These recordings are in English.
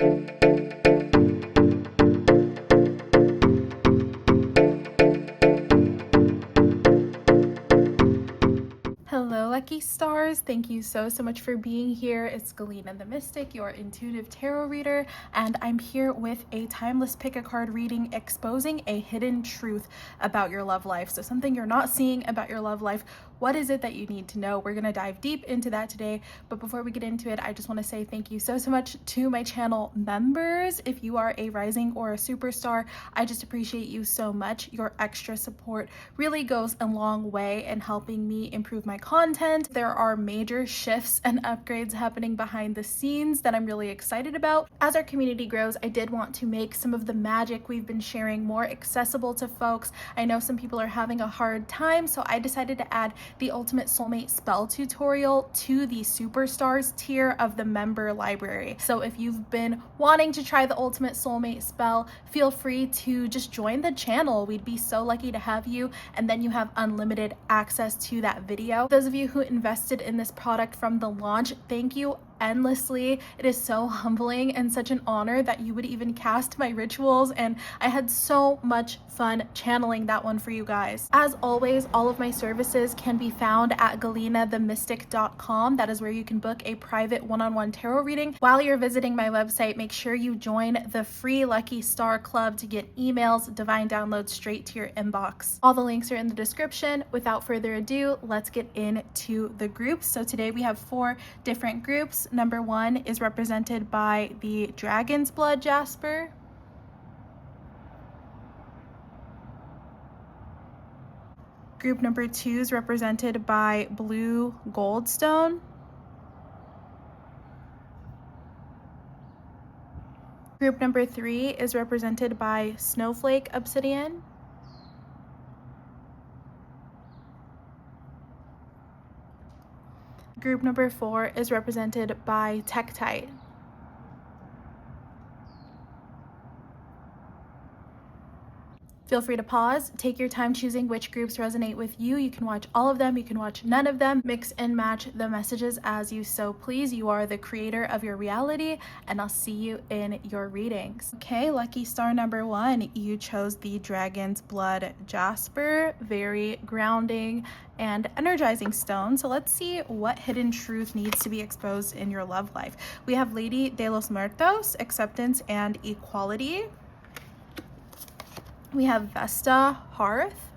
Hello, lucky stars. Thank you so much for being here. It's Galena the Mystic, your intuitive tarot reader, and I'm here with a timeless pick a card reading exposing a hidden truth about your love life. So something you're not seeing about your love life. What is it that you need to know? We're going to dive deep into that today. But before we get into it, I just want to say thank you so much to my channel members. If you are a rising or a superstar, I just appreciate you so much. Your extra support really goes a long way in helping me improve my content. There are major shifts and upgrades happening behind the scenes that I'm really excited about. As our community grows, I did want to make some of the magic we've been sharing more accessible to folks. I know some people are having a hard time, so I decided to add the Ultimate Soulmate Spell tutorial to the Superstars tier of the member library. So if you've been wanting to try the Ultimate Soulmate Spell, feel free to just join the channel. We'd be so lucky to have you, and then you have unlimited access to that video. Those of you who invested in this product from the launch, thank you endlessly. It is so humbling and such an honor that you would even cast my rituals, and I had so much fun channeling that one for you guys. As always, all of my services can be found at galenathemystic.com. That is where you can book a private one-on-one tarot reading. While you're visiting my website, make sure you join the free Lucky Star Club to get emails, divine downloads straight to your inbox. All the links are in the description. Without further ado, let's get into the groups. So today we have 4 different groups. Number 1 is represented by the Dragon's Blood Jasper. Group number 2 is represented by Blue Goldstone. Group number 3 is represented by Snowflake Obsidian. Group number 4 is represented by Tektite. Feel free to pause, take your time choosing which groups resonate with you. You can watch all of them, you can watch none of them, mix and match the messages as you so please. You are the creator of your reality, and I'll see you in your readings. Okay, lucky star number 1, you chose the Dragon's Blood Jasper. Very grounding and energizing stone. So let's see what hidden truth needs to be exposed in your love life. We have Lady de los Muertos, acceptance and equality. We have Vesta, Hearth,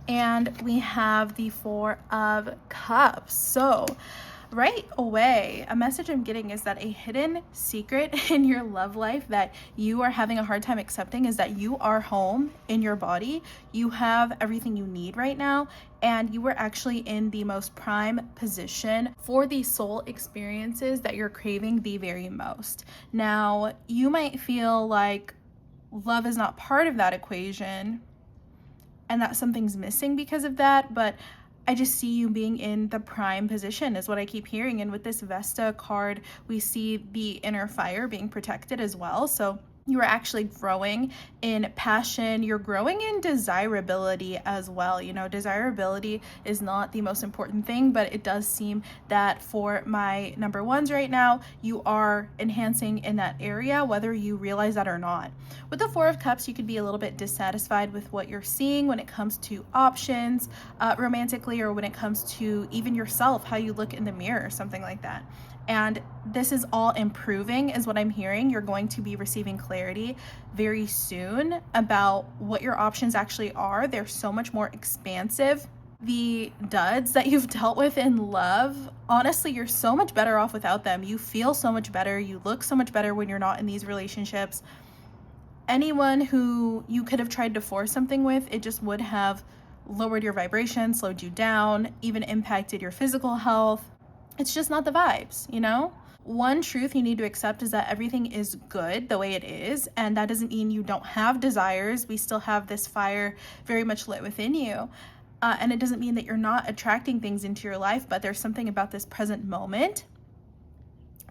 and we have the 4 of Cups. So right away, a message I'm getting is that a hidden secret in your love life that you are having a hard time accepting is that you are home in your body. You have everything you need right now, and you are actually in the most prime position for the soul experiences that you're craving the very most. Now, you might feel like love is not part of that equation and that something's missing because of that, but I just see you being in the prime position is what I keep hearing. And with this Vesta card, we see the inner fire being protected as well. So you are actually growing in passion. You're growing in desirability as well. You know, desirability is not the most important thing, but it does seem that for my number 1s right now, you are enhancing in that area, whether you realize that or not. With the 4 of Cups, you could be a little bit dissatisfied with what you're seeing when it comes to options romantically, or when it comes to even yourself, how you look in the mirror, something like that. And this is all improving is what I'm hearing. You're going to be receiving clarity very soon about what your options actually are. They're so much more expansive. The duds that you've dealt with in love, honestly, you're so much better off without them. You feel so much better. You look so much better when you're not in these relationships. Anyone who you could have tried to force something with, it just would have lowered your vibration, slowed you down, even impacted your physical health. It's just not the vibes, you know? One truth you need to accept is that everything is good the way it is, and that doesn't mean you don't have desires. We still have this fire very much lit within you. And it doesn't mean that you're not attracting things into your life, but there's something about this present moment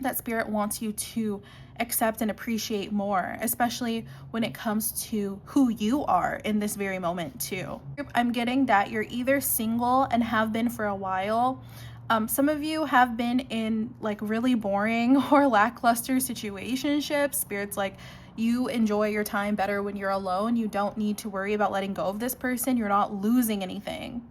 that Spirit wants you to accept and appreciate more, especially when it comes to who you are in this very moment too. I'm getting that you're either single and have been for a while, Some of you have been in like really boring or lackluster situationships. Spirit's like, you enjoy your time better when you're alone. You don't need to worry about letting go of this person. You're not losing anything.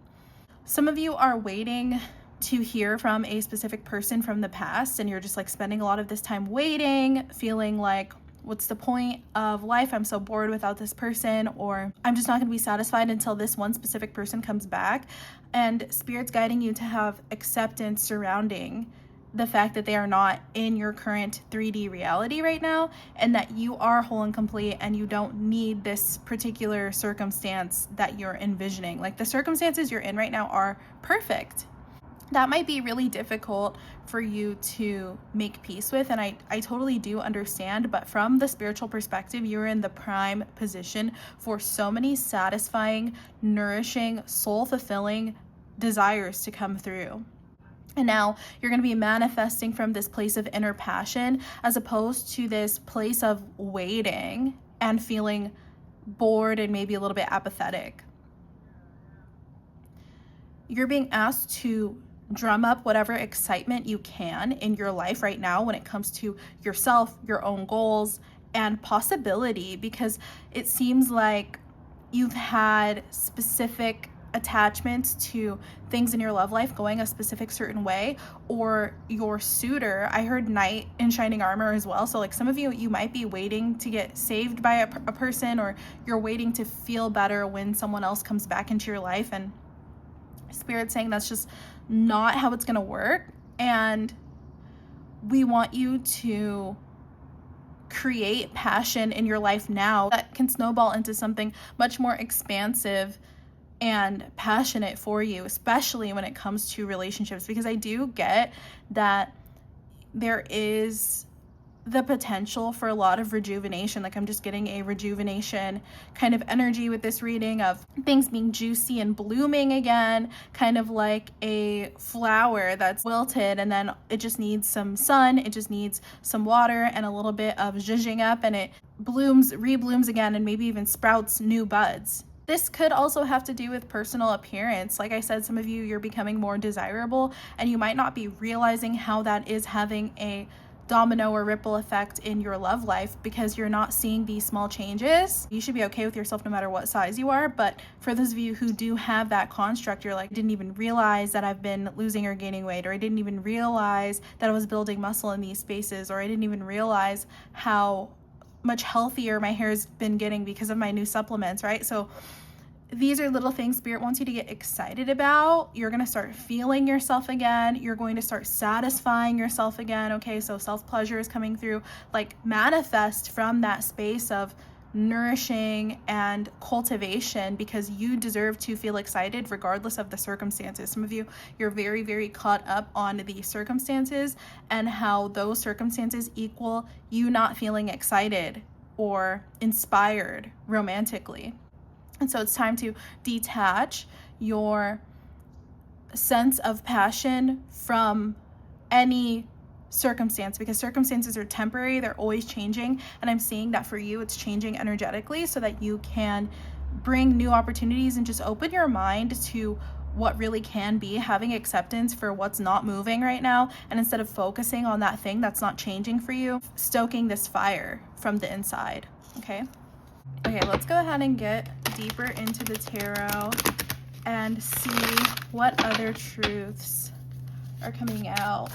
Some of you are waiting to hear from a specific person from the past, and you're just like spending a lot of this time waiting, feeling like, what's the point of life? I'm so bored without this person, or I'm just not going to be satisfied until this one specific person comes back. And Spirit's guiding you to have acceptance surrounding the fact that they are not in your current 3D reality right now, and that you are whole and complete, and you don't need this particular circumstance that you're envisioning. Like, the circumstances you're in right now are perfect. That might be really difficult for you to make peace with, and I totally do understand, but from the spiritual perspective, you're in the prime position for so many satisfying, nourishing, soul-fulfilling desires to come through. And now you're going to be manifesting from this place of inner passion, as opposed to this place of waiting and feeling bored and maybe a little bit apathetic. You're being asked to drum up whatever excitement you can in your life right now when it comes to yourself, your own goals, and possibility, because it seems like you've had specific attachments to things in your love life going a specific certain way, or your suitor. I heard knight in shining armor as well. So like, some of you might be waiting to get saved by a person, or you're waiting to feel better when someone else comes back into your life, and Spirit's saying that's just not how it's going to work. And we want you to create passion in your life now that can snowball into something much more expansive and passionate for you, especially when it comes to relationships, because I do get that there is the potential for a lot of rejuvenation. Like, I'm just getting a rejuvenation kind of energy with this reading of things being juicy and blooming again, kind of like a flower that's wilted and then it just needs some sun, it just needs some water and a little bit of zhuzhing up, and it blooms, reblooms again, and maybe even sprouts new buds. This could also have to do with personal appearance. Like I said, some of you, you're becoming more desirable, and you might not be realizing how that is having a domino or ripple effect in your love life, because you're not seeing these small changes. You should be okay with yourself no matter what size you are. But for those of you who do have that construct, you're like, I didn't even realize that I've been losing or gaining weight, or I didn't even realize that I was building muscle in these spaces, or I didn't even realize how much healthier my hair's been getting because of my new supplements, right? So these are little things Spirit wants you to get excited about. You're going to start feeling yourself again. You're going to start satisfying yourself again. Okay, so self-pleasure is coming through. Like, manifest from that space of nourishing and cultivation, because you deserve to feel excited regardless of the circumstances. Some of you, you're very, very caught up on the circumstances and how those circumstances equal you not feeling excited or inspired romantically. And so it's time to detach your sense of passion from any circumstance, because circumstances are temporary, they're always changing. And I'm seeing that for you, it's changing energetically so that you can bring new opportunities and just open your mind to what really can be, having acceptance for what's not moving right now. And instead of focusing on that thing that's not changing for you, stoking this fire from the inside. Okay, let's go ahead and get deeper into the tarot and see what other truths are coming out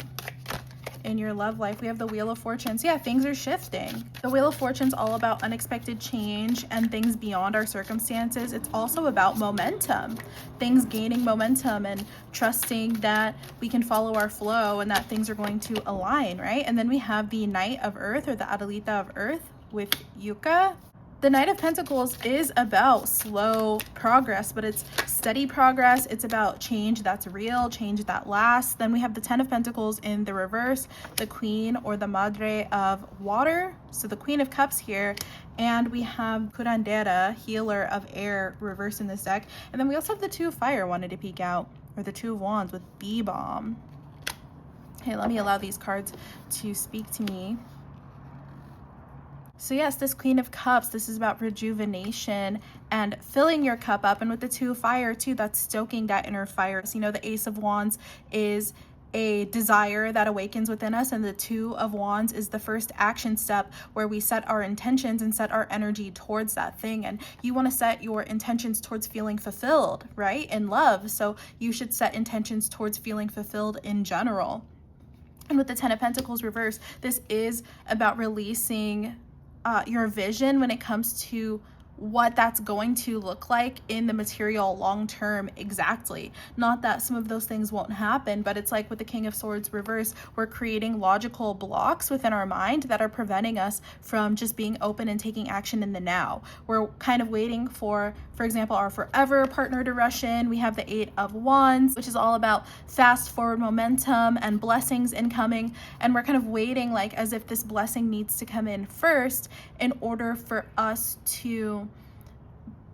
in your love life. We have the Wheel of Fortunes. Yeah, things are shifting. The Wheel of Fortune's all about unexpected change and things beyond our circumstances. It's also about momentum, things gaining momentum and trusting that we can follow our flow and that things are going to align, right? And then we have the Knight of Earth, or the Adelita of Earth, with Yucca. The Knight of Pentacles is about slow progress, but it's steady progress. It's about change that's real, change that lasts. Then we have the Ten of Pentacles in the reverse, the Queen, or the Madre of Water. So the Queen of Cups here. And we have Curandera, Healer of Air, reverse in this deck. And then we also have the Two of Fire wanted to peek out, or the Two of Wands with Bee-Balm. Okay, let me allow these cards to speak to me. So yes, this Queen of Cups, this is about rejuvenation and filling your cup up. And with the Two of Fire too, that's stoking that inner fire. So, you know, the Ace of Wands is a desire that awakens within us, and the Two of Wands is the first action step where we set our intentions and set our energy towards that thing. And you want to set your intentions towards feeling fulfilled, right, in love. So you should set intentions towards feeling fulfilled in general. And with the Ten of Pentacles reverse, this is about releasing your vision when it comes to what that's going to look like in the material long term. Exactly. Not that some of those things won't happen, but it's like with the King of Swords reverse, we're creating logical blocks within our mind that are preventing us from just being open and taking action in the now. We're kind of waiting for example, our forever partner to rush in. We have the Eight of Wands, which is all about fast forward momentum and blessings incoming, and we're kind of waiting like as if this blessing needs to come in first in order for us to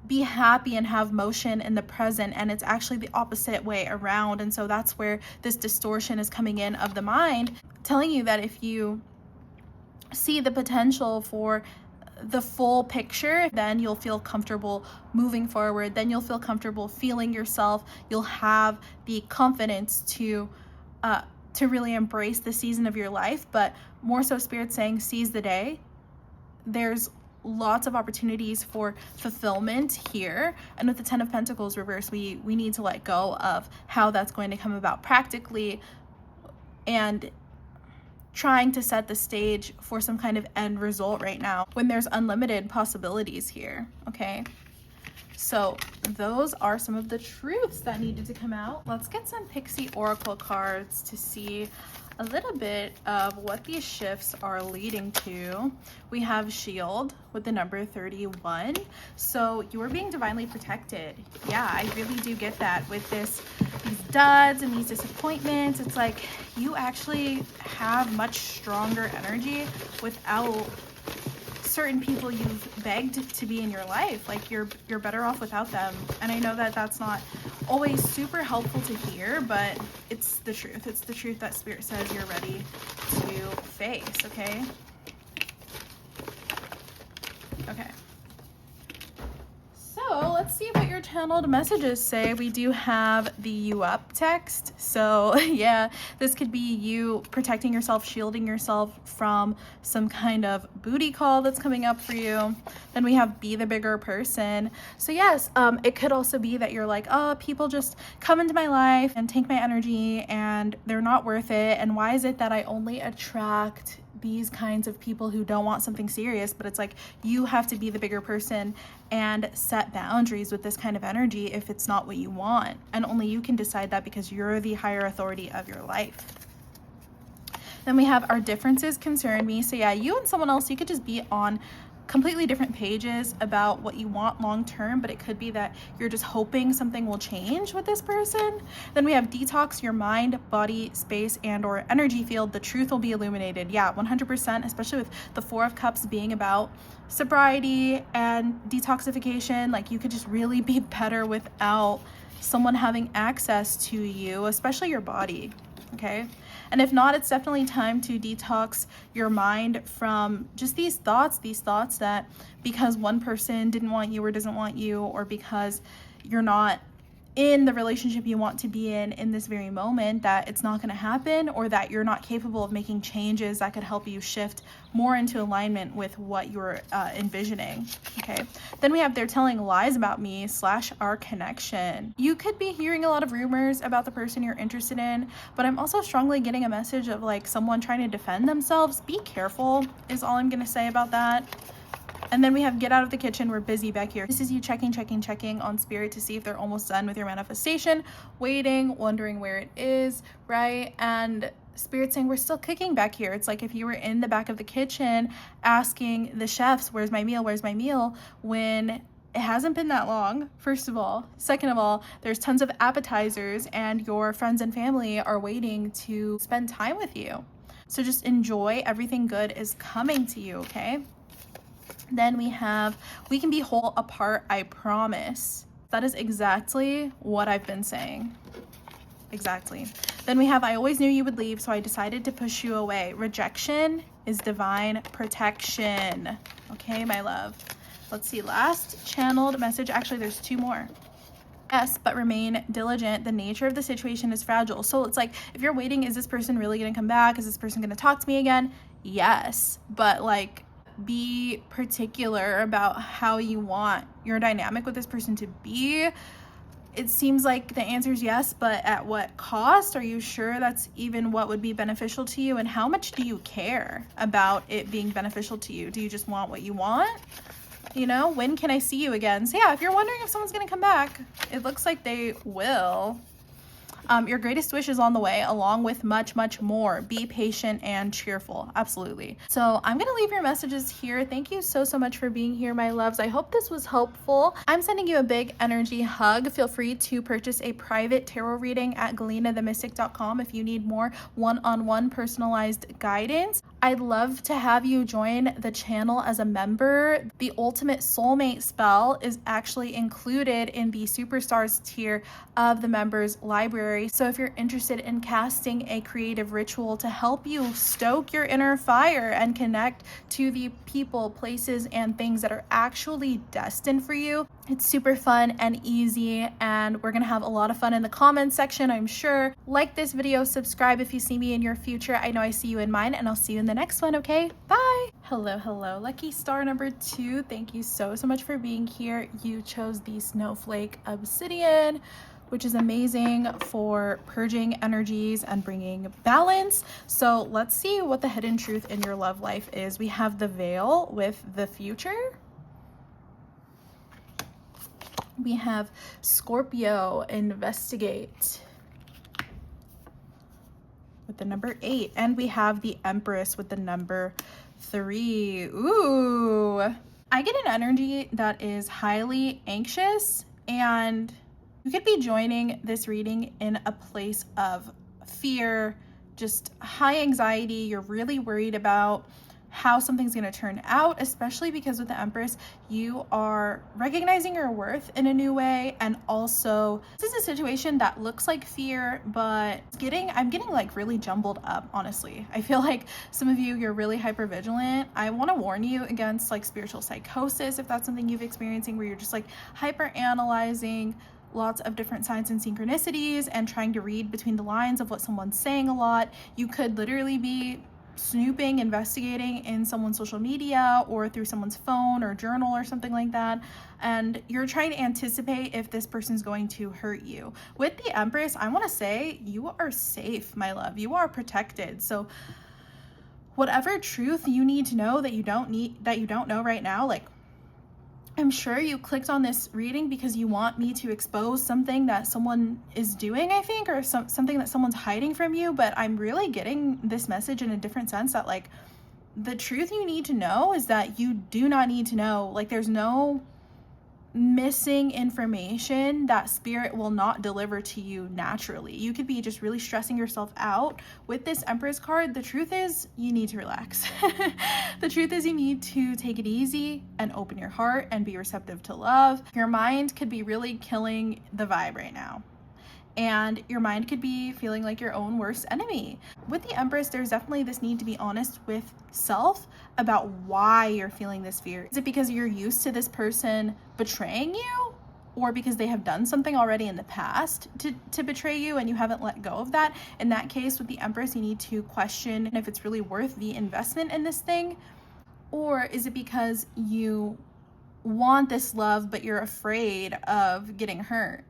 be happy and have motion in the present. And it's actually the opposite way around. And so that's where this distortion is coming in of the mind, telling you that if you see the potential for the full picture, then you'll feel comfortable moving forward. Then you'll feel comfortable feeling yourself. You'll have the confidence to really embrace the season of your life. But more so, Spirit saying seize the day. There's lots of opportunities for fulfillment here. And with the Ten of Pentacles reverse, we need to let go of how that's going to come about practically, and trying to set the stage for some kind of end result right now when there's unlimited possibilities here. Okay, so those are some of the truths that needed to come out. Let's get some Pixie Oracle cards to see a little bit of what these shifts are leading to. We have Shield with the number 31. So you're being divinely protected. Yeah, I really do get that with these duds and these disappointments. It's like you actually have much stronger energy without certain people you've begged to be in your life. Like you're better off without them. And I know that that's not always super helpful to hear, but it's the truth. It's the truth that Spirit says you're ready to face. Okay. Okay. So let's see what your channeled messages say. We do have the "you up" text. So yeah, this could be you protecting yourself, shielding yourself from some kind of booty call that's coming up for you. Then we have "be the bigger person." So yes, it could also be that you're like, oh, people just come into my life and take my energy and they're not worth it. And why is it that I only attract these kinds of people who don't want something serious? But it's like you have to be the bigger person and set boundaries with this kind of energy if it's not what you want. And only you can decide that because you're the higher authority of your life. Then we have "our differences concern me." So yeah, you and someone else, you could just be on completely different pages about what you want long term, but it could be that you're just hoping something will change with this person. Then we have "detox your mind, body, space, and or energy field. The truth will be illuminated." Yeah, 100%, especially with the Four of Cups being about sobriety and detoxification. Like you could just really be better without someone having access to you, especially your body. Okay. And if not, it's definitely time to detox your mind from just these thoughts that because one person didn't want you or doesn't want you, or because you're not in the relationship you want to be in this very moment, that it's not going to happen, or that you're not capable of making changes that could help you shift more into alignment with what you're envisioning. Okay. Then we have "they're telling lies about me / our connection." You could be hearing a lot of rumors about the person you're interested in, but I'm also strongly getting a message of like someone trying to defend themselves. Be careful is all I'm going to say about that. And then we have "get out of the kitchen, we're busy back here." This is you checking on Spirit to see if they're almost done with your manifestation, waiting, wondering where it is, right? And Spirit saying we're still cooking back here. It's like if you were in the back of the kitchen asking the chefs, where's my meal, when it hasn't been that long, first of all. Second of all, there's tons of appetizers and your friends and family are waiting to spend time with you. So just enjoy. Everything good is coming to you, okay? Then we have "we can be whole apart, I promise." That is exactly what I've been saying. Exactly. Then we have "I always knew you would leave, so I decided to push you away." Rejection is divine protection. Okay, my love. Let's see, last channeled message. Actually, there's two more. Yes, but remain diligent. The nature of the situation is fragile. So it's like, if you're waiting, is this person really going to come back? Is this person going to talk to me again? Yes, but like, be particular about how you want your dynamic with this person to be. It seems like the answer is yes, but at what cost? Are you sure that's even what would be beneficial to you? And how much do you care about it being beneficial to you? Do you just want what you want? You know, when can I see you again? So yeah, if you're wondering if someone's gonna come back, it looks like they will. Your greatest wish is on the way, along with much, much more. Be patient and cheerful. Absolutely. So I'm going to leave your messages here. Thank you so, so much for being here, my loves. I hope this was helpful. I'm sending you a big energy hug. Feel free to purchase a private tarot reading at galenathemystic.com if you need more one-on-one personalized guidance. I'd love to have you join the channel as a member. The Ultimate Soulmate spell is actually included in the Superstars tier of the members library. So if you're interested in casting a creative ritual to help you stoke your inner fire and connect to the people, places, and things that are actually destined for you, it's super fun and easy, and we're gonna have a lot of fun in the comments section, I'm sure. Like this video, subscribe if you see me in your future. I know I see you in mine, and I'll see you in the next one, okay? Bye! Hello, lucky star number 2. Thank you so much for being here. You chose the Snowflake Obsidian, which is amazing for purging energies and bringing balance. So let's see what the hidden truth in your love life is. We have the Veil with the future. We have Scorpio, investigate, with the number 8. And we have the Empress with the number 3. Ooh. I get an energy that is highly anxious, and you could be joining this reading in a place of fear, just high anxiety. You're really worried about how something's going to turn out, especially because with the Empress, you are recognizing your worth in a new way. And also, this is a situation that looks like fear, but I'm getting like really jumbled up, honestly. I feel like some of you, you're really hyper vigilant. I want to warn you against like spiritual psychosis, if that's something you've experiencing, where you're just like hyper analyzing lots of different signs and synchronicities and trying to read between the lines of what someone's saying a lot. You could literally be snooping, investigating in someone's social media or through someone's phone or journal or something like that, and you're trying to anticipate if this person's going to hurt you. With the Empress, I want to say you are safe, my love. You are protected. So whatever truth you need to know that you don't know right now, like, I'm sure you clicked on this reading because you want me to expose something that someone is doing, I think, or something that someone's hiding from you, but I'm really getting this message in a different sense, that like the truth you need to know is that you do not need to know. Like, there's no missing information that spirit will not deliver to you naturally. You could be just really stressing yourself out with this Empress card. The truth is you need to relax. The truth is you need to take it easy and open your heart and be receptive to love. Your mind could be really killing the vibe right now, and your mind could be feeling like your own worst enemy. With the Empress, there's definitely this need to be honest with self about why you're feeling this fear. Is it because you're used to this person betraying you, or because they have done something already in the past to betray you and you haven't let go of that? In that case, with the Empress, you need to question if it's really worth the investment in this thing. Or is it because you want this love but you're afraid of getting hurt?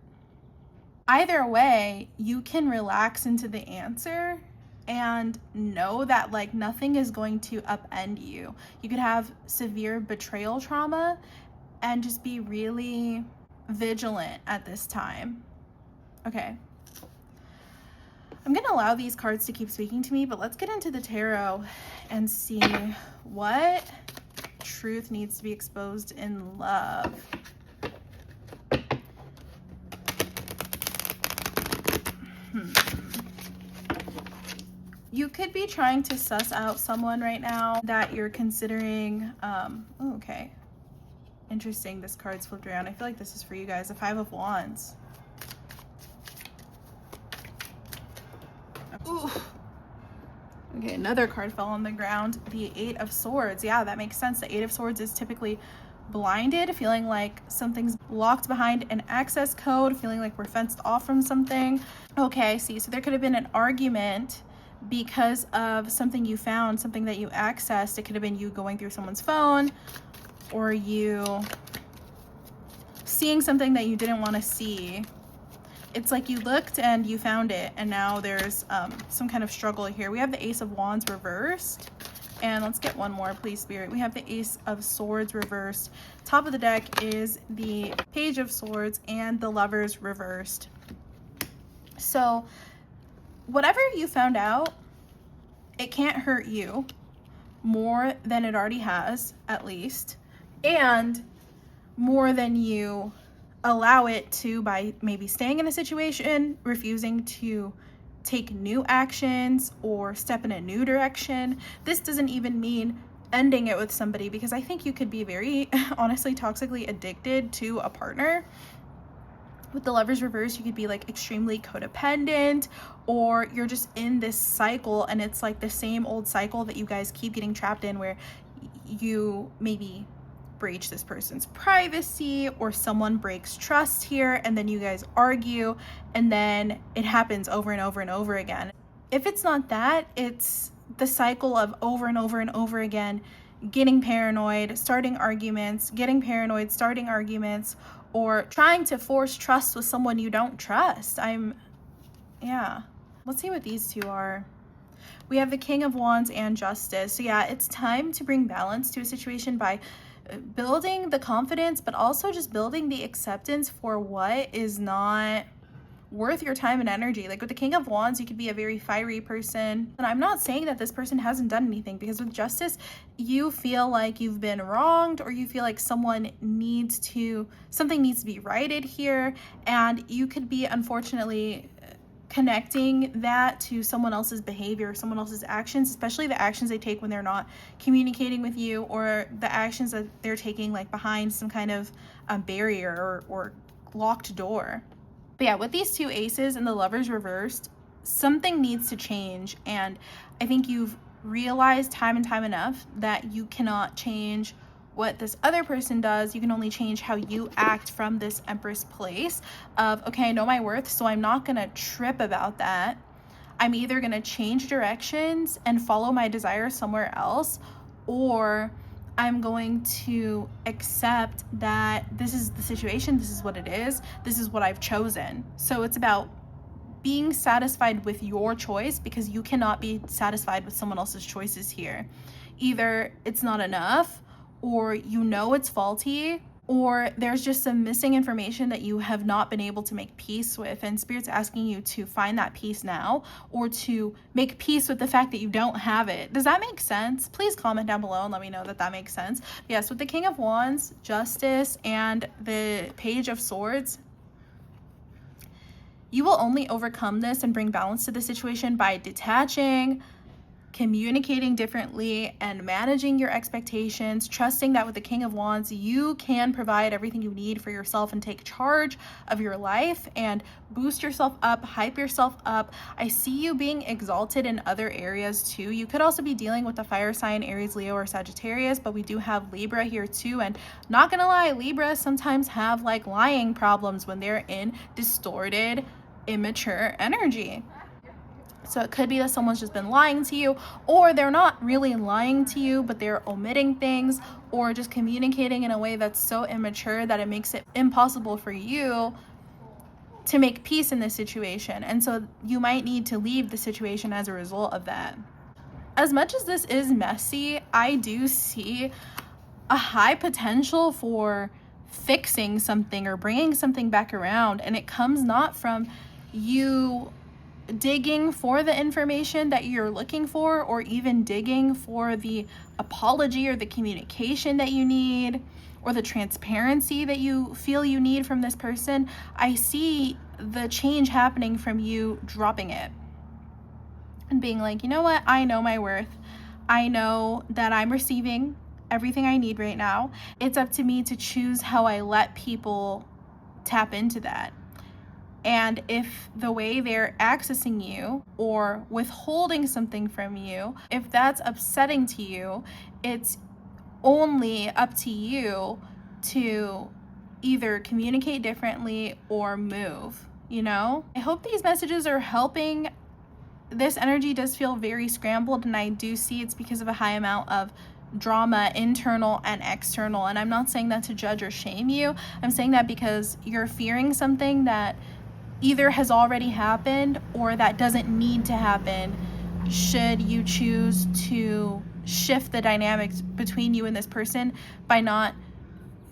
Either way, you can relax into the answer and know that like nothing is going to upend you. You could have severe betrayal trauma and just be really vigilant at this time. Okay. I'm gonna allow these cards to keep speaking to me, but let's get into the tarot and see what truth needs to be exposed in love. You could be trying to suss out someone right now that you're considering. Okay. Interesting, this card's flipped around. I feel like this is for you guys. The 5 of Wands. Ooh. Okay, another card fell on the ground. The 8 of Swords. Yeah, that makes sense. The 8 of Swords is typically blinded, feeling like something's locked behind an access code, feeling like we're fenced off from something. Okay, I see. So there could have been an argument because of something you found, something that you accessed. It could have been you going through someone's phone, or you seeing something that you didn't want to see. It's like you looked and you found it, and now there's some kind of struggle here. We have the Ace of Wands reversed. And let's get one more, please, Spirit. We have the Ace of Swords reversed. Top of the deck is the Page of Swords and the Lovers reversed. So whatever you found out, it can't hurt you more than it already has, at least, and more than you allow it to by maybe staying in a situation, refusing to take new actions or step in a new direction. This doesn't even mean ending it with somebody, because I think you could be very honestly toxically addicted to a partner. With the Lovers reverse, you could be like extremely codependent, or you're just in this cycle and it's like the same old cycle that you guys keep getting trapped in, where you maybe breach this person's privacy, or someone breaks trust here, and then you guys argue, and then it happens over and over and over again. If it's not that, it's the cycle of over and over and over again, getting paranoid, starting arguments, getting paranoid, starting arguments, or trying to force trust with someone you don't trust. Yeah. Let's see what these two are. We have the King of Wands and Justice. So yeah, it's time to bring balance to a situation by building the confidence, but also just building the acceptance for what is not worth your time and energy. Like with the King of Wands, you could be a very fiery person. And I'm not saying that this person hasn't done anything, because with Justice, you feel like you've been wronged, or you feel like something needs to be righted here. And you could be, unfortunately, connecting that to someone else's behavior, someone else's actions, especially the actions they take when they're not communicating with you, or the actions that they're taking like behind some kind of barrier or locked door. But yeah, with these two aces and the Lovers reversed, something needs to change. And I think you've realized time and time enough that you cannot change what this other person does. You can only change how you act from this Empress place of, okay, I know my worth, so I'm not gonna trip about that. I'm either gonna change directions and follow my desire somewhere else, or I'm going to accept that this is the situation, this is what it is, this is what I've chosen. So it's about being satisfied with your choice, because you cannot be satisfied with someone else's choices here. Either it's not enough, or you know it's faulty, or there's just some missing information that you have not been able to make peace with, and Spirit's asking you to find that peace now, or to make peace with the fact that you don't have it. Does that make sense? Please comment down below and let me know that makes sense. Yes, with the King of Wands, Justice, and the Page of Swords, you will only overcome this and bring balance to the situation by detaching, communicating differently, and managing your expectations, trusting that with the King of Wands, you can provide everything you need for yourself and take charge of your life and boost yourself up, hype yourself up. I see you being exalted in other areas too. You could also be dealing with a fire sign, Aries, Leo, or Sagittarius, but we do have Libra here too. And not gonna lie, Libra sometimes have like lying problems when they're in distorted, immature energy. So it could be that someone's just been lying to you, or they're not really lying to you, but they're omitting things, or just communicating in a way that's so immature that it makes it impossible for you to make peace in this situation. And so you might need to leave the situation as a result of that. As much as this is messy, I do see a high potential for fixing something or bringing something back around. And it comes not from you digging for the information that you're looking for, or even digging for the apology or the communication that you need, or the transparency that you feel you need from this person. I see the change happening from you dropping it and being like, you know what, I know my worth. I know that I'm receiving everything I need right now. It's up to me to choose how I let people tap into that. And if the way they're accessing you or withholding something from you, if that's upsetting to you, it's only up to you to either communicate differently or move, you know? I hope these messages are helping. This energy does feel very scrambled, and I do see it's because of a high amount of drama, internal and external. And I'm not saying that to judge or shame you. I'm saying that because you're fearing something that either has already happened or that doesn't need to happen should you choose to shift the dynamics between you and this person by not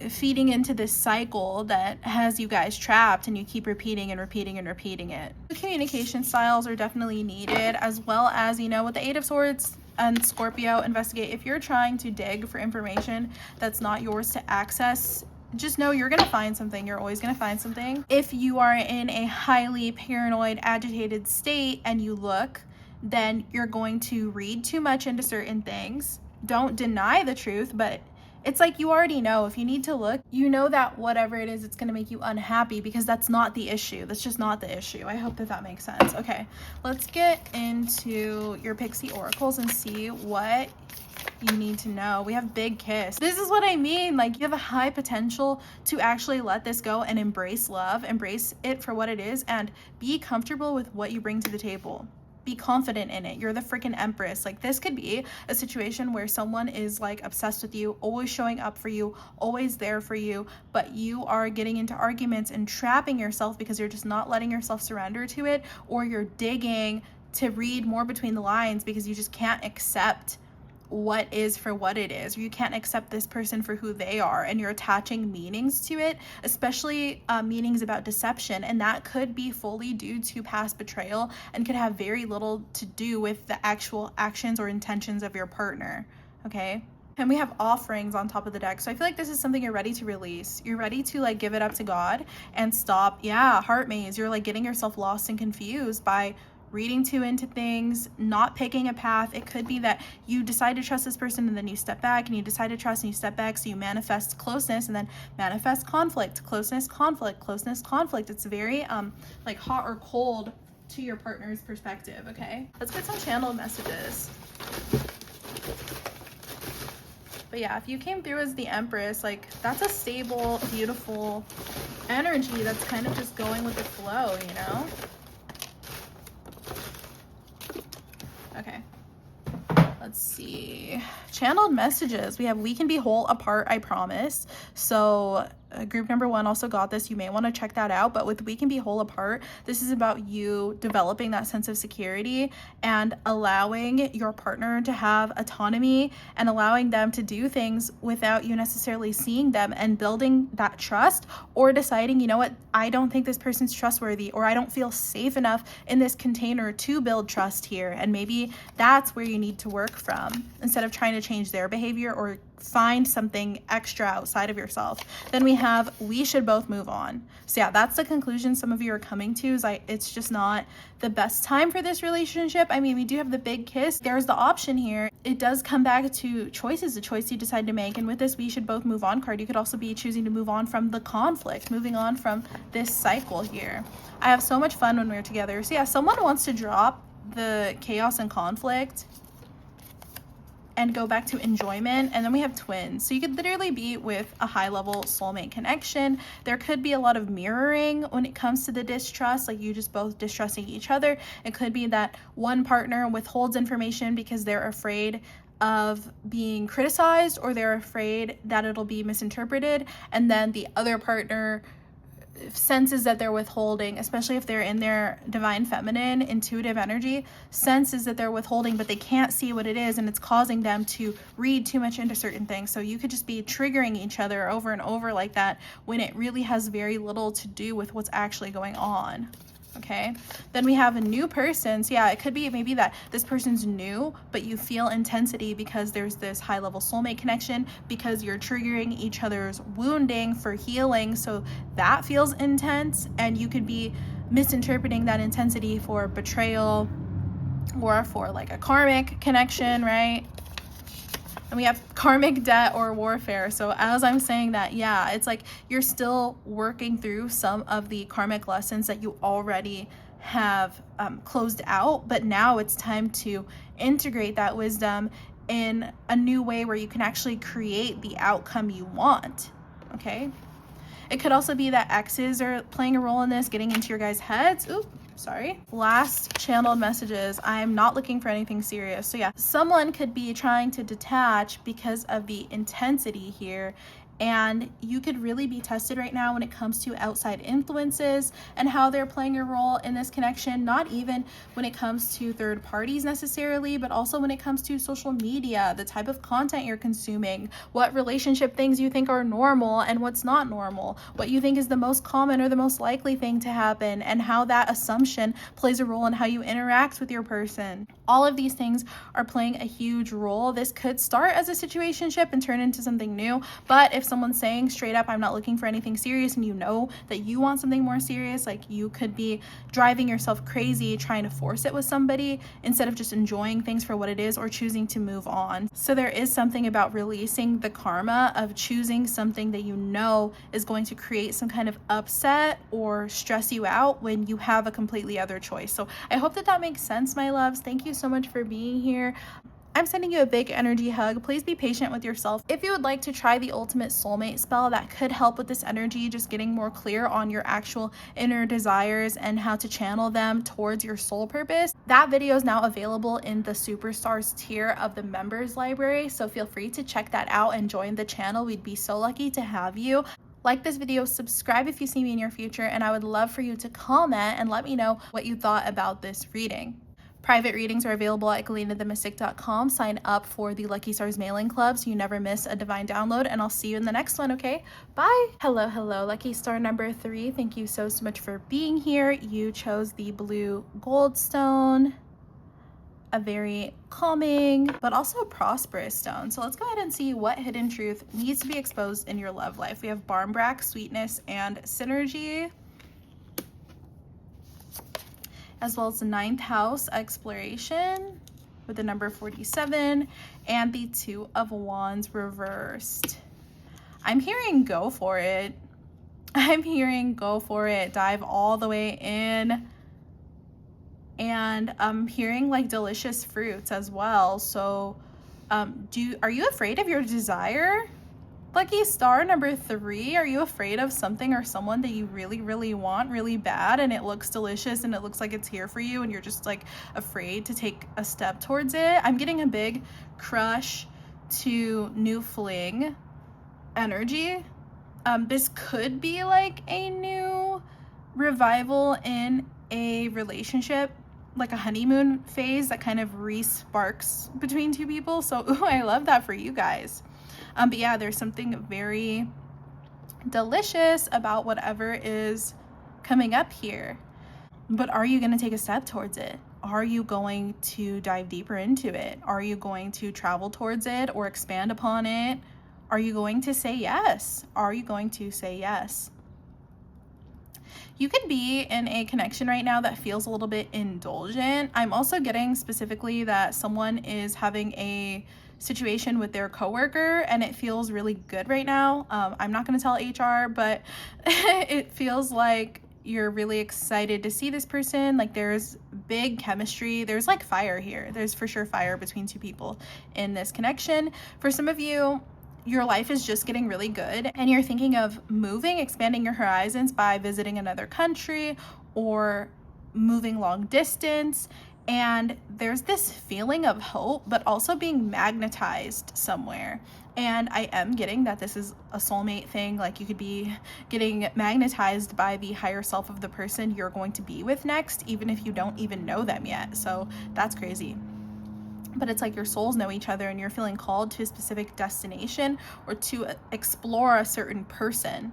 feeding into this cycle that has you guys trapped, and you keep repeating and repeating and repeating it. The communication styles are definitely needed, as well as, you know, with the Eight of Swords and Scorpio, investigate. If you're trying to dig for information that's not yours to access, just know you're gonna find something. You're always gonna find something. If you are in a highly paranoid, agitated state and you look, then you're going to read too much into certain things. Don't deny the truth, but it's like you already know. If you need to look, you know that whatever it is, it's going to make you unhappy, because that's not the issue. That's just not the issue. I hope that that makes sense. Okay, let's get into your Pixie Oracles and see what you need to know. We have Big Kiss. This is what I mean. Like, you have a high potential to actually let this go and embrace love, embrace it for what it is, and be comfortable with what you bring to the table. Be confident in it. You're the freaking Empress. Like, this could be a situation where someone is like obsessed with you, always showing up for you, always there for you, but you are getting into arguments and trapping yourself because you're just not letting yourself surrender to it, or you're digging to read more between the lines because you just can't accept what is for what it is. You can't accept this person for who they are, and you're attaching meanings to it, especially meanings about deception, and that could be fully due to past betrayal and could have very little to do with the actual actions or intentions of your partner. Okay, and we have Offerings on top of the deck, so I feel like this is something you're ready to release. You're ready to like give it up to God and stop. Yeah, Heart Maze. You're like getting yourself lost and confused by reading too into things, not picking a path. It could be that you decide to trust this person and then you step back, and you decide to trust and you step back, so you manifest closeness and then manifest conflict, closeness, conflict, closeness, conflict. It's very like hot or cold to your partner's perspective. Okay, let's get some channeled messages. But yeah, if you came through as the Empress, like, that's a stable, beautiful energy that's kind of just going with the flow, you know? Okay, let's see. Channeled messages. We have We Can Be Whole Apart, I Promise. So group number 1 also got this. You may want to check that out. But with We Can Be Whole Apart, this is about you developing that sense of security and allowing your partner to have autonomy and allowing them to do things without you necessarily seeing them, and building that trust, or deciding, you know what, I don't think this person's trustworthy, or I don't feel safe enough in this container to build trust here. And maybe that's where you need to work from, instead of trying to change their behavior or find something extra outside of yourself. Then we have We Should Both Move On. So yeah, that's the conclusion some of you are coming to, is it's just not the best time for this relationship. I mean, we do have the Big Kiss. There's the option here. It does come back to choices, the choice you decide to make. And with this We Should Both Move On card, you could also be choosing to move on from the conflict, moving on from this cycle here. I have so much fun when we're together. So yeah, someone wants to drop the chaos and conflict and go back to enjoyment. And then we have Twins. So you could literally be with a high level soulmate connection. There could be a lot of mirroring when it comes to the distrust, like you just both distrusting each other. It could be that one partner withholds information because they're afraid of being criticized, or they're afraid that it'll be misinterpreted, and then the other partner senses that they're withholding, especially if they're in their divine feminine intuitive energy, senses that they're withholding, but they can't see what it is, and it's causing them to read too much into certain things. So you could just be triggering each other over and over like that, when it really has very little to do with what's actually going on. Okay, then we have a new person. So yeah, it could be maybe that this person's new, but you feel intensity because there's this high level soulmate connection, because you're triggering each other's wounding for healing. So that feels intense, and you could be misinterpreting that intensity for betrayal or for like a karmic connection, right? And we have karmic debt or warfare. So as I'm saying that, yeah, it's like you're still working through some of the karmic lessons that you already have closed out, but now it's time to integrate that wisdom in a new way where you can actually create the outcome you want. okay? It could also be that exes are playing a role in this, getting into your guys' heads. Ooh, sorry. Last channeled messages. I'm not looking for anything serious. So yeah, someone could be trying to detach because of the intensity here. And you could really be tested right now when it comes to outside influences and how they're playing a role in this connection, not even when it comes to third parties necessarily, but also when it comes to social media, the type of content you're consuming, what relationship things you think are normal and what's not normal, what you think is the most common or the most likely thing to happen, and how that assumption plays a role in how you interact with your person. All of these things are playing a huge role. This could start as a situationship and turn into something new, but if someone's saying straight up, I'm not looking for anything serious, and you know that you want something more serious, like you could be driving yourself crazy trying to force it with somebody instead of just enjoying things for what it is or choosing to move on. So there is something about releasing the karma of choosing something that you know is going to create some kind of upset or stress you out when you have a completely other choice. So I hope that makes sense, my loves. Thank you so much for being here. I'm sending you a big energy hug. Please be patient with yourself. If you would like to try the ultimate soulmate spell that could help with this energy, just getting more clear on your actual inner desires and how to channel them towards your soul purpose, that video is now available in the Superstars tier of the members library. So feel free to check that out and join the channel. We'd be so lucky to have you. Like this video, subscribe if you see me in your future, and I would love for you to comment and let me know what you thought about this reading. Private readings are available at GalenaTheMystic.com. Sign up for the Lucky Stars mailing club so you never miss a divine download, and I'll see you in the next one, okay? Bye! Hello, Lucky Star number 3. Thank you so much for being here. You chose the blue gold stone, a very calming but also prosperous stone. So let's go ahead and see what hidden truth needs to be exposed in your love life. We have Barmbrack, sweetness, and synergy, as well as the 9th house, exploration, with the number 47, and the 2 of Wands reversed. I'm hearing go for it. I'm hearing go for it. Dive all the way in. And I'm hearing like delicious fruits as well. So are you afraid of your desire? Lucky star number 3, are you afraid of something or someone that you really want really bad, and it looks delicious and it looks like it's here for you, and you're just like afraid to take a step towards it? I'm getting a big crush to new fling energy. This could be like a new revival in a relationship, like a honeymoon phase that kind of re-sparks between two people. So ooh, I love that for you guys. But yeah, there's something very delicious about whatever is coming up here. But are you going to take a step towards it? Are you going to dive deeper into it? Are you going to travel towards it or expand upon it? Are you going to say yes? Are you going to say yes? You could be in a connection right now that feels a little bit indulgent. I'm also getting specifically that someone is having a situation with their coworker and it feels really good right now. I'm not going to tell HR, but it feels like you're really excited to see this person. Like there's big chemistry. There's like fire here. There's for sure fire between two people in this connection. For some of you, your life is just getting really good and you're thinking of moving, expanding your horizons by visiting another country or moving long distance. And there's this feeling of hope, but also being magnetized somewhere. And I am getting that this is a soulmate thing. Like you could be getting magnetized by the higher self of the person you're going to be with next, even if you don't even know them yet. So that's crazy. But it's like your souls know each other and you're feeling called to a specific destination or to explore a certain person.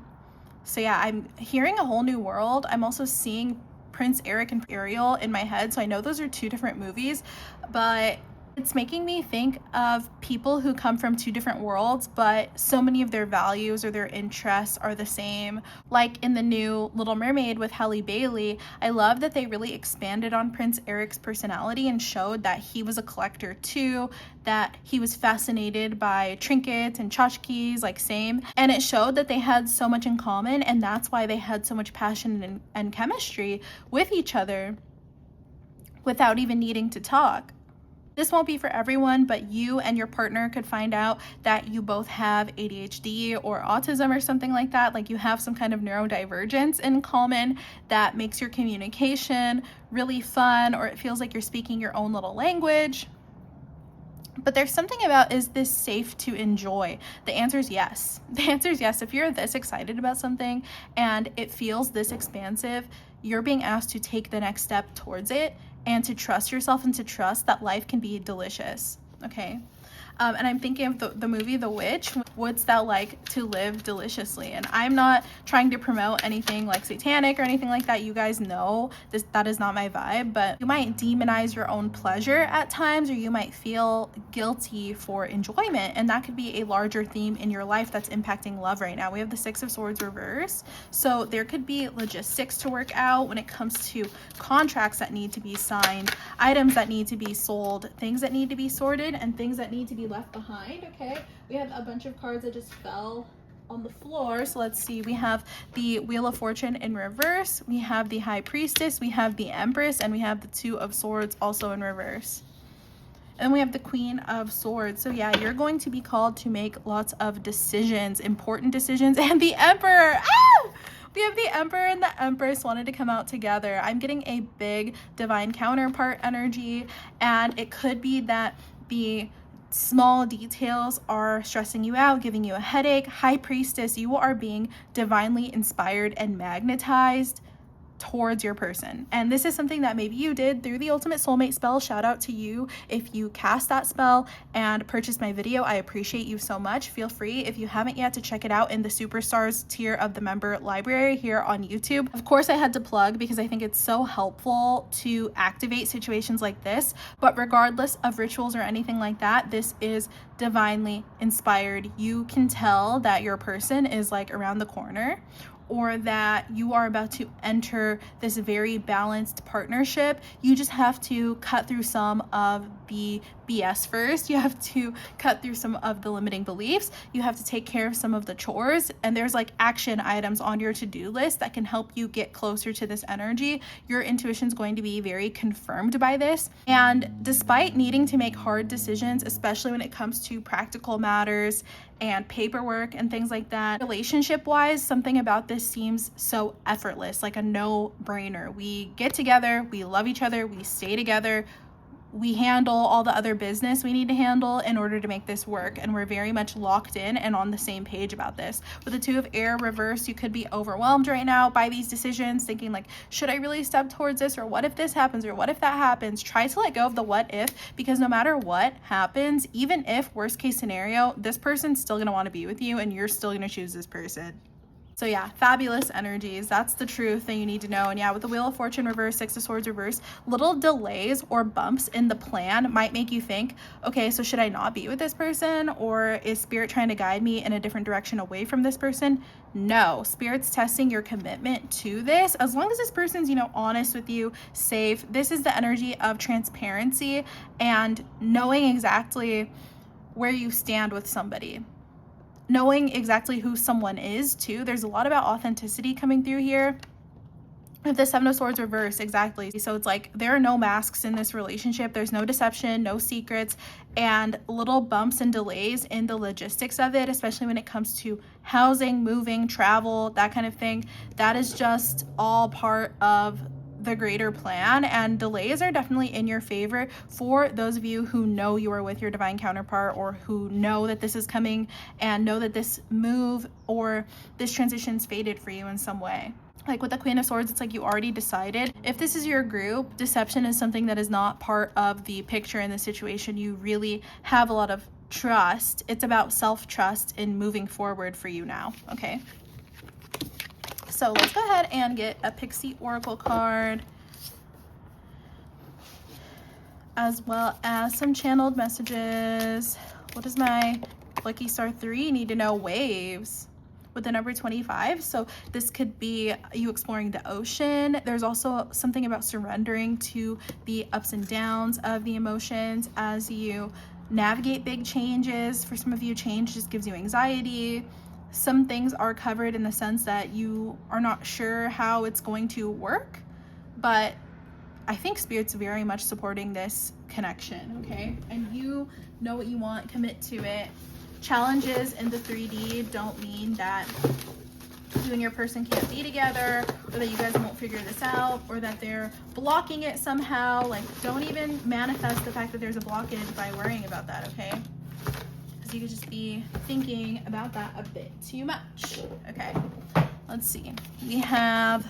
So yeah, I'm hearing a whole new world. I'm also seeing Prince Eric and Ariel in my head. So I know those are 2 different movies, but it's making me think of people who come from 2 different worlds, but so many of their values or their interests are the same. Like in the new Little Mermaid with Halle Bailey, I love that they really expanded on Prince Eric's personality and showed that he was a collector too, that he was fascinated by trinkets and tchotchkes, like same. And it showed that they had so much in common, and that's why they had so much passion and chemistry with each other without even needing to talk. This won't be for everyone, but you and your partner could find out that you both have ADHD or autism or something like that. Like you have some kind of neurodivergence in common that makes your communication really fun, or it feels like you're speaking your own little language. But there's something about, is this safe to enjoy? The answer is yes. The answer is yes. If you're this excited about something and it feels this expansive, you're being asked to take the next step towards it and to trust yourself and to trust that life can be delicious. Okay. And I'm thinking of the movie The Witch. Wouldst thou like to live deliciously? And I'm not trying to promote anything like satanic or anything like that. You guys know that is not my vibe, but you might demonize your own pleasure at times, or you might feel guilty for enjoyment. And that could be a larger theme in your life that's impacting love right now. We have the Six of Swords reverse. So there could be logistics to work out when it comes to contracts that need to be signed, items that need to be sold, things that need to be sorted, and things that need to be left behind. Okay, we have a bunch of cards that just fell on the floor. So let's see, we have the Wheel of Fortune in reverse, we have the High Priestess, we have the Empress, and we have the Two of Swords also in reverse. And we have the Queen of Swords. So yeah, you're going to be called to make lots of decisions, important decisions. And the Emperor, we have the Emperor and the Empress wanted to come out together. I'm getting a big divine counterpart energy, and it could be that the small details are stressing you out, giving you a headache. High Priestess, you are being divinely inspired and magnetized towards your person. And this is something that maybe you did through the Ultimate Soulmate spell. Shout out to you if you cast that spell and purchased my video. I appreciate you so much. Feel free, if you haven't yet, to check it out in the Superstars tier of the member library here on YouTube. Of course, I had to plug because I think it's so helpful to activate situations like this. But regardless of rituals or anything like that, this is divinely inspired. You can tell that your person is like around the corner, or that you are about to enter this very balanced partnership. You just have to cut through some of the BS first. You have to cut through some of the limiting beliefs. You have to take care of some of the chores, and there's like action items on your to-do list that can help you get closer to this energy. Your intuition is going to be very confirmed by this. And despite needing to make hard decisions, especially when it comes to practical matters and paperwork and things like that, relationship wise, something about this seems so effortless, like a no-brainer. We get together, we love each other, we stay together, we handle all the other business we need to handle in order to make this work, and we're very much locked in and on the same page about this. With the Two of Air reversed, you could be overwhelmed right now by these decisions, thinking like, should I really step towards this, or what if this happens, or what if that happens? Try to let go of the what if, because no matter what happens, even if worst case scenario, this person's still going to want to be with you and you're still going to choose this person. So yeah, fabulous energies. That's the truth that you need to know. And yeah, with the Wheel of Fortune reverse, Six of Swords reverse, little delays or bumps in the plan might make you think, okay, so should I not be with this person? Or is Spirit trying to guide me in a different direction away from this person? No, Spirit's testing your commitment to this. As long as this person's, honest with you, safe. This is the energy of transparency and knowing exactly where you stand with somebody. Knowing exactly who someone is too. There's a lot about authenticity coming through here. With the Seven of Swords reverse, exactly. So it's like there are no masks in this relationship. There's no deception, no secrets, and little bumps and delays in the logistics of it, especially when it comes to housing, moving, travel, that kind of thing. That is just all part of the greater plan, and delays are definitely in your favor for those of you who know you are with your divine counterpart, or who know that this is coming and know that this move or this transition's fated for you in some way. Like with the Queen of Swords, it's like you already decided. If this is your group, deception is something that is not part of the picture in the situation. You really have a lot of trust. It's about self-trust in moving forward for you now, okay? So let's go ahead and get a Pixie Oracle card, as well as some channeled messages. What does my Lucky Star 3 need to know? Waves with the number 25. So this could be you exploring the ocean. There's also something about surrendering to the ups and downs of the emotions as you navigate big changes. For some of you, change just gives you anxiety. Some things are covered in the sense that you are not sure how it's going to work, but I think Spirit's very much supporting this connection, okay? And you know what you want, commit to it. Challenges in the 3D don't mean that you and your person can't be together, or that you guys won't figure this out, or that they're blocking it somehow. Like, don't even manifest the fact that there's a blockage by worrying about that, okay? Because you could just be thinking about that a bit too much. Okay, let's see. We have,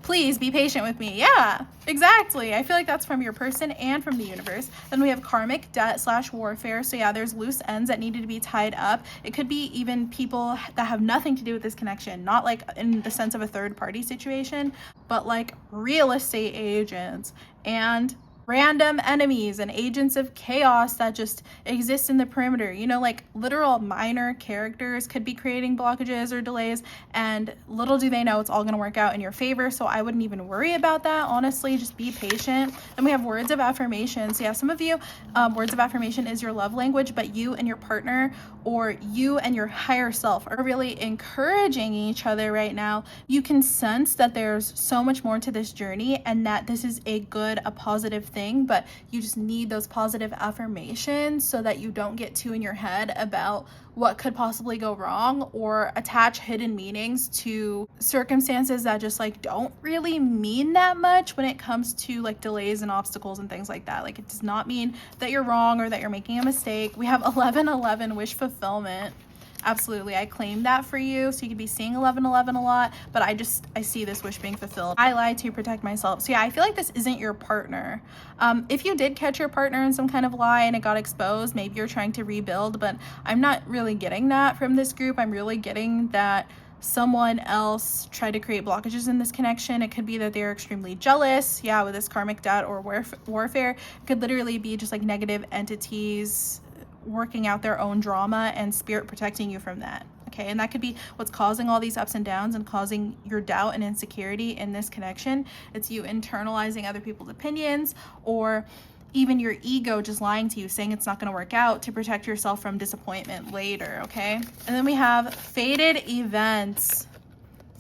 please be patient with me. Yeah, exactly. I feel like that's from your person and from the universe. Then we have karmic debt / warfare. So yeah, there's loose ends that needed to be tied up. It could be even people that have nothing to do with this connection, not like in the sense of a third party situation, but like real estate agents and random enemies and agents of chaos that just exist in the perimeter. You know, like literal minor characters could be creating blockages or delays, and little do they know it's all going to work out in your favor. So I wouldn't even worry about that. Honestly, just be patient. Then we have words of affirmation. So yeah, some of you, words of affirmation is your love language, but you and your partner, or you and your higher self, are really encouraging each other right now. You can sense that there's so much more to this journey, and that this is a positive thing, but you just need those positive affirmations so that you don't get too in your head about what could possibly go wrong, or attach hidden meanings to circumstances that just like don't really mean that much when it comes to like delays and obstacles and things like that. Like, it does not mean that you're wrong or that you're making a mistake. We have 1111 wish fulfillment. Absolutely, I claim that for you. So you could be seeing 1111 a lot, but I see this wish being fulfilled. I lied to protect myself. So yeah, I feel like this isn't your partner. If you did catch your partner in some kind of lie and it got exposed, maybe you're trying to rebuild, but I'm not really getting that from this group. I'm really getting that someone else tried to create blockages in this connection. It could be that they're extremely jealous. Yeah, with this karmic debt or warfare, it could literally be just like negative entities working out their own drama, and Spirit protecting you from that. Okay, and that could be what's causing all these ups and downs and causing your doubt and insecurity in this connection. It's you internalizing other people's opinions, or even your ego just lying to you, saying it's not going to work out to protect yourself from disappointment later. Okay, and then we have fated events.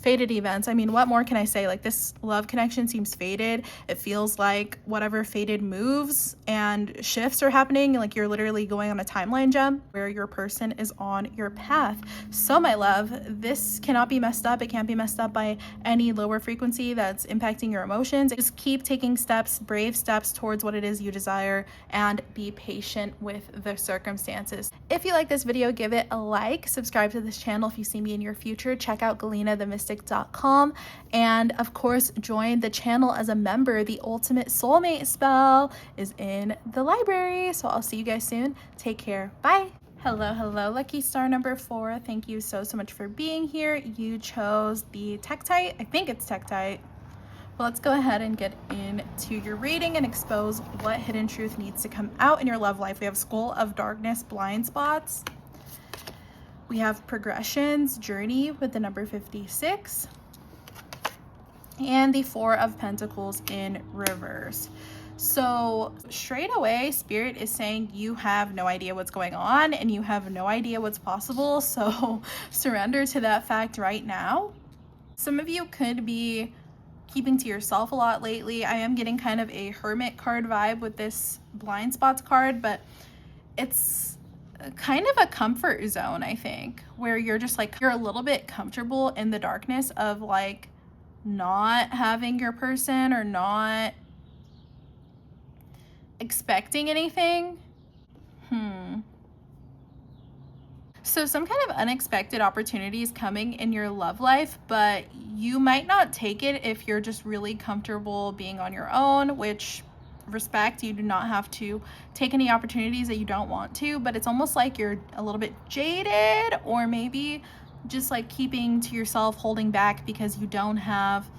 Fated events. I mean, what more can I say? Like, this love connection seems fated. It feels like whatever fated moves and shifts are happening, like you're literally going on a timeline jump where your person is on your path. So my love, this cannot be messed up. It can't be messed up by any lower frequency that's impacting your emotions. Just keep taking steps, brave steps towards what it is you desire, and be patient with the circumstances. If you like this video, give it a like, subscribe to this channel if you see me in your future, check out Galena The Mystic, and of course join the channel as a member. The ultimate soulmate spell is in the library. So I'll see you guys soon. Take care. Bye. Hello, lucky star number 4. Thank you so much for being here. You chose the Tektite. I think it's Tektite. Well, let's go ahead and get into your reading and expose what hidden truth needs to come out in your love life. We have School of Darkness, blind spots. We have progressions, journey with the number 56, and the 4 of Pentacles in reverse. So straight away, Spirit is saying you have no idea what's going on and you have no idea what's possible. So surrender to that fact right now. Some of you could be keeping to yourself a lot lately. I am getting kind of a hermit card vibe with this blind spots card, but it's kind of a comfort zone, I think, where you're just like, you're a little bit comfortable in the darkness of like not having your person or not expecting anything. So some kind of unexpected opportunities coming in your love life, but you might not take it if you're just really comfortable being on your own, which respect. You do not have to take any opportunities that you don't want to, but it's almost like you're a little bit jaded, or maybe just like keeping to yourself, holding back because you don't have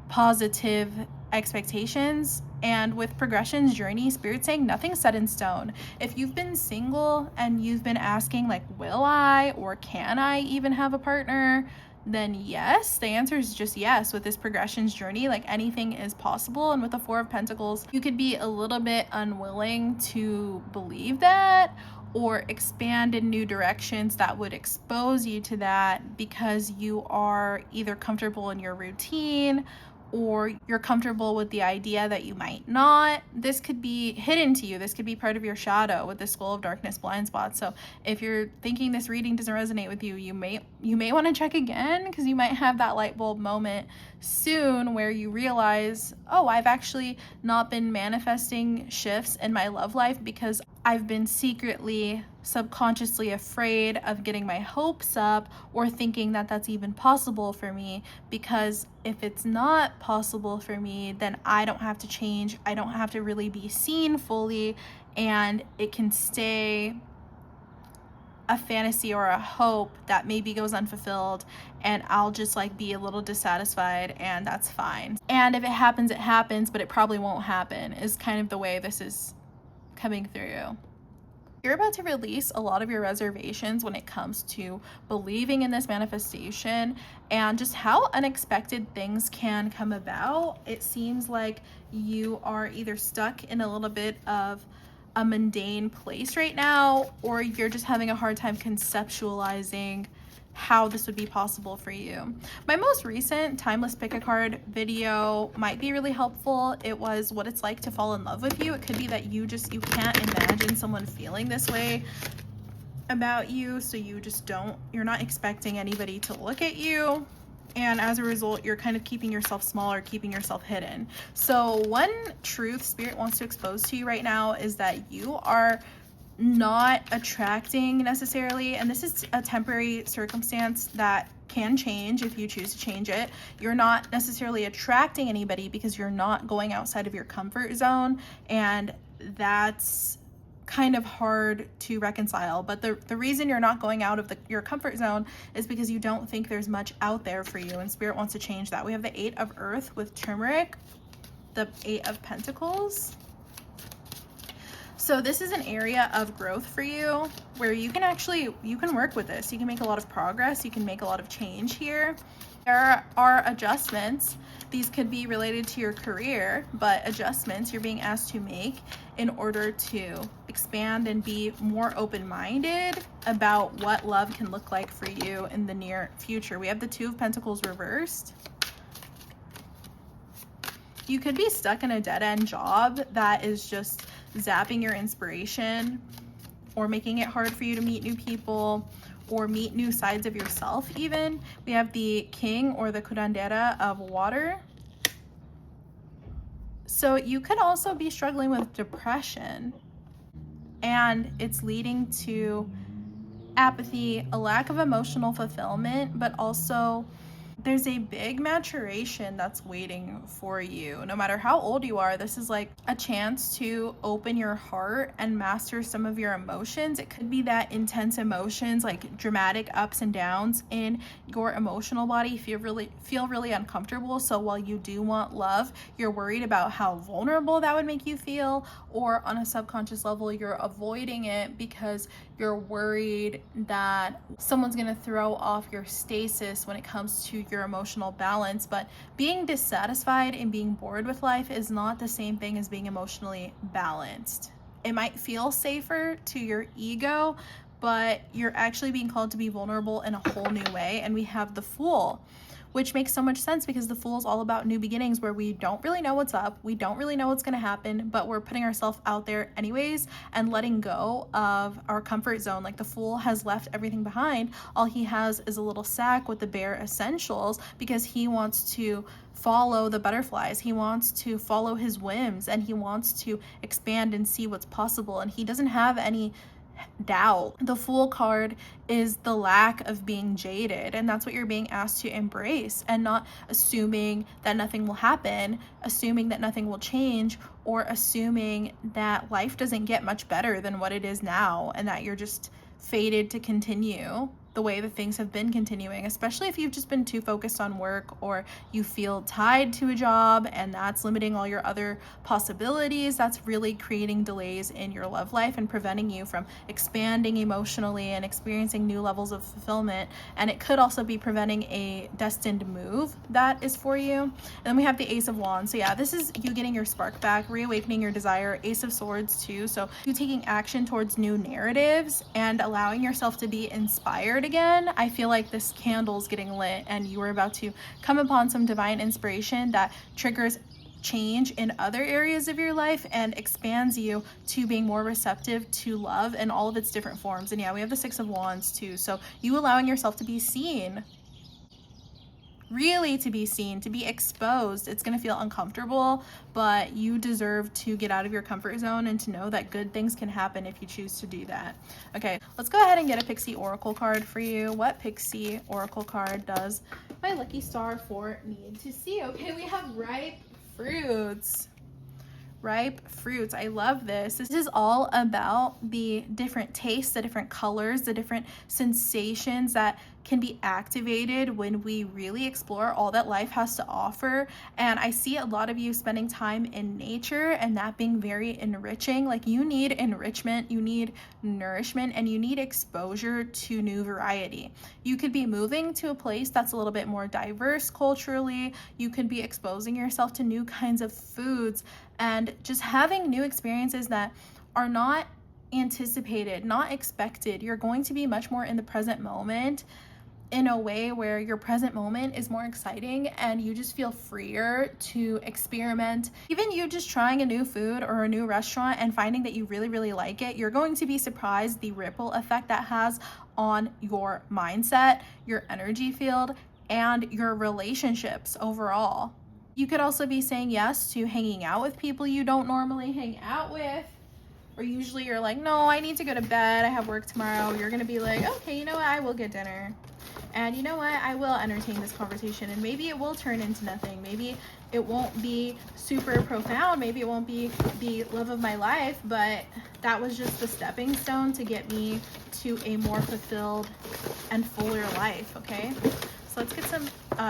positive expectations. And with progressions, journey, Spirit saying nothing's set in stone. If you've been single and you've been asking like, will I or can I even have a partner, then yes, the answer is just yes. With this progressions journey, like anything is possible. And with the 4 of Pentacles, you could be a little bit unwilling to believe that, or expand in new directions that would expose you to that, because you are either comfortable in your routine, or you're comfortable with the idea that you might not. This could be hidden to you. This could be part of your shadow with the School of Darkness blind spot. So if you're thinking this reading doesn't resonate with you, you may want to check again, because you might have that light bulb moment soon where you realize, oh, I've actually not been manifesting shifts in my love life because I've been secretly, subconsciously afraid of getting my hopes up or thinking that that's even possible for me, because if it's not possible for me, then I don't have to change. I don't have to really be seen fully, and it can stay a fantasy or a hope that maybe goes unfulfilled, and I'll just like be a little dissatisfied, and that's fine. And if it happens, it happens, but it probably won't happen, is kind of the way this is coming through. You're about to release a lot of your reservations when it comes to believing in this manifestation and just how unexpected things can come about. It seems like you are either stuck in a little bit of a mundane place right now, or you're just having a hard time conceptualizing how this would be possible for you. My most recent Timeless Pick a Card video might be really helpful. It was what it's like to fall in love with you. It could be that you can't imagine someone feeling this way about you, so you're not expecting anybody to look at you, and as a result you're kind of keeping yourself small or keeping yourself hidden. So one truth Spirit wants to expose to you right now is that you are not attracting necessarily, and this is a temporary circumstance that can change if you choose to change it. You're not necessarily attracting anybody because you're not going outside of your comfort zone, and that's kind of hard to reconcile. But the reason you're not going out of your comfort zone is because you don't think there's much out there for you, and Spirit wants to change that. We have the 8 of Earth with turmeric, the 8 of Pentacles. So this is an area of growth for you where you can work with this. You can make a lot of progress. You can make a lot of change here. There are adjustments. These could be related to your career, but adjustments you're being asked to make in order to expand and be more open-minded about what love can look like for you in the near future. We have the 2 of Pentacles reversed. You could be stuck in a dead-end job that is just zapping your inspiration or making it hard for you to meet new people or meet new sides of yourself even. We have the King or the curandera of water. So you could also be struggling with depression, and it's leading to apathy, a lack of emotional fulfillment, but also there's a big maturation that's waiting for you. No matter how old you are, this is like a chance to open your heart and master some of your emotions. It could be that intense emotions, like dramatic ups and downs in your emotional body, feel really uncomfortable. So while you do want love, you're worried about how vulnerable that would make you feel, or on a subconscious level, you're avoiding it because you're worried that someone's gonna throw off your stasis when it comes to your emotional balance. But being dissatisfied and being bored with life is not the same thing as being emotionally balanced. It might feel safer to your ego, but you're actually being called to be vulnerable in a whole new way. And we have the Fool, which makes so much sense because the Fool is all about new beginnings, where we don't really know what's up, we don't really know what's going to happen, but we're putting ourselves out there anyways and letting go of our comfort zone. Like the Fool has left everything behind. All he has is a little sack with the bare essentials because he wants to follow the butterflies. He wants to follow his whims, and he wants to expand and see what's possible, and he doesn't have any doubt. The Fool card is the lack of being jaded, and that's what you're being asked to embrace, and not assuming that nothing will happen, assuming that nothing will change, or assuming that life doesn't get much better than what it is now, and that you're just fated to continue the way that things have been continuing, especially if you've just been too focused on work, or you feel tied to a job and that's limiting all your other possibilities. That's really creating delays in your love life and preventing you from expanding emotionally and experiencing new levels of fulfillment. And it could also be preventing a destined move that is for you. And then we have the Ace of Wands. So yeah, this is you getting your spark back, reawakening your desire. Ace of Swords too. So you taking action towards new narratives and allowing yourself to be inspired again, I feel like this candle's getting lit and you are about to come upon some divine inspiration that triggers change in other areas of your life and expands you to being more receptive to love in all of its different forms. And yeah, we have the Six of Wands too. So you allowing yourself to be seen, really to be seen, to be exposed. It's going to feel uncomfortable, but you deserve to get out of your comfort zone and to know that good things can happen if you choose to do that. Okay, let's go ahead and get a Pixie Oracle card for you. What Pixie Oracle card does my lucky star for need to see? Okay, we have ripe fruits. Ripe fruits. I love this. This is all about the different tastes, the different colors, the different sensations that can be activated when we really explore all that life has to offer. And I see a lot of you spending time in nature and that being very enriching. Like, you need enrichment, you need nourishment, and you need exposure to new variety. You could be moving to a place that's a little bit more diverse culturally. You could be exposing yourself to new kinds of foods and just having new experiences that are not anticipated, not expected. You're going to be much more in the present moment, in a way where your present moment is more exciting and you just feel freer to experiment. Even you just trying a new food or a new restaurant and finding that you really, really like it, you're going to be surprised the ripple effect that has on your mindset, your energy field, and your relationships overall. You could also be saying yes to hanging out with people you don't normally hang out with. Or usually you're like, no, I need to go to bed, I have work tomorrow. You're gonna be like, okay, you know what, I will get dinner. And you know what, I will entertain this conversation, and maybe it will turn into nothing. Maybe it won't be super profound, maybe it won't be the love of my life, but that was just the stepping stone to get me to a more fulfilled and fuller life, okay? So let's get some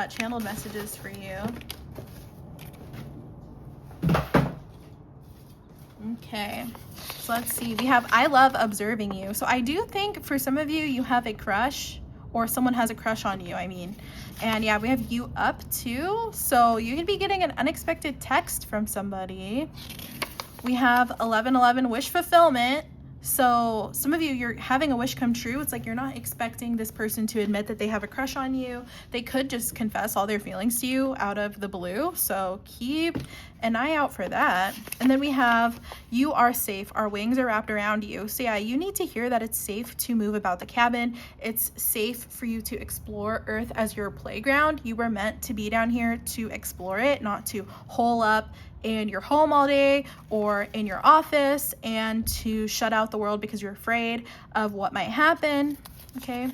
channeled messages for you. Okay, so let's see. We have, I love observing you. So I do think for some of you, you have a crush, or someone has a crush on you, I mean. And yeah, we have you up too. So you could be getting an unexpected text from somebody. We have 1111 wish fulfillment. So some of you, you're having a wish come true. It's like you're not expecting this person to admit that they have a crush on you. They could just confess all their feelings to you out of the blue. So keep an eye out for that. And then we have, you are safe. Our wings are wrapped around you. So yeah, you need to hear that it's safe to move about the cabin. It's safe for you to explore Earth as your playground. You were meant to be down here to explore it, not to hole up in your home all day or in your office and to shut out the world because you're afraid of what might happen. Okay.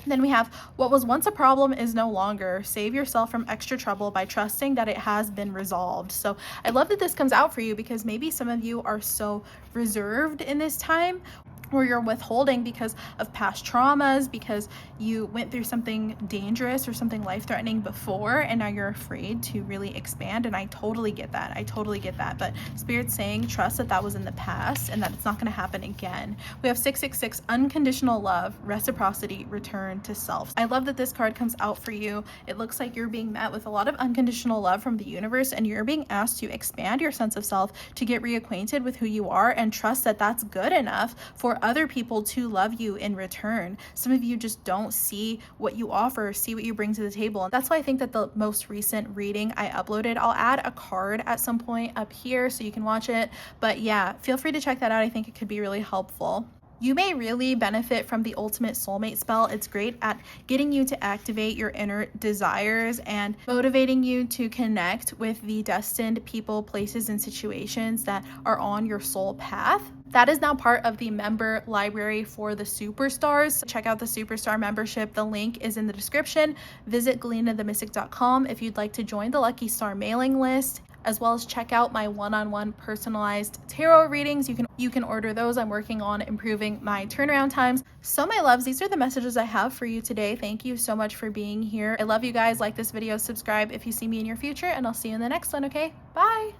Then we have, what was once a problem is no longer. Save yourself from extra trouble by trusting that it has been resolved. So I love that this comes out for you, because maybe some of you are so reserved in this time, or you're withholding because of past traumas, because you went through something dangerous or something life-threatening before, and now you're afraid to really expand. And I totally get that. I totally get that. But Spirit's saying, trust that that was in the past and that it's not going to happen again. We have 666, unconditional love, reciprocity, return to self. I love that this card comes out for you. It looks like you're being met with a lot of unconditional love from the universe, and you're being asked to expand your sense of self, to get reacquainted with who you are, and trust that that's good enough for other people to love you in return. Some of you just don't see what you offer, see what you bring to the table. And that's why I think that the most recent reading I uploaded, I'll add a card at some point up here so you can watch it. But yeah, feel free to check that out. I think it could be really helpful. You may really benefit from the Ultimate Soulmate spell. It's great at getting you to activate your inner desires and motivating you to connect with the destined people, places, and situations that are on your soul path. That is now part of the member library for the superstars. Check out the superstar membership. The link is in the description. Visit GalenaTheMystic.com if you'd like to join the Lucky Star mailing list, as well as check out my one-on-one personalized tarot readings. You can order those. I'm working on improving my turnaround times. So my loves, these are the messages I have for you today. Thank you so much for being here. I love you guys. Like this video, subscribe if you see me in your future, and I'll see you in the next one, okay? Bye!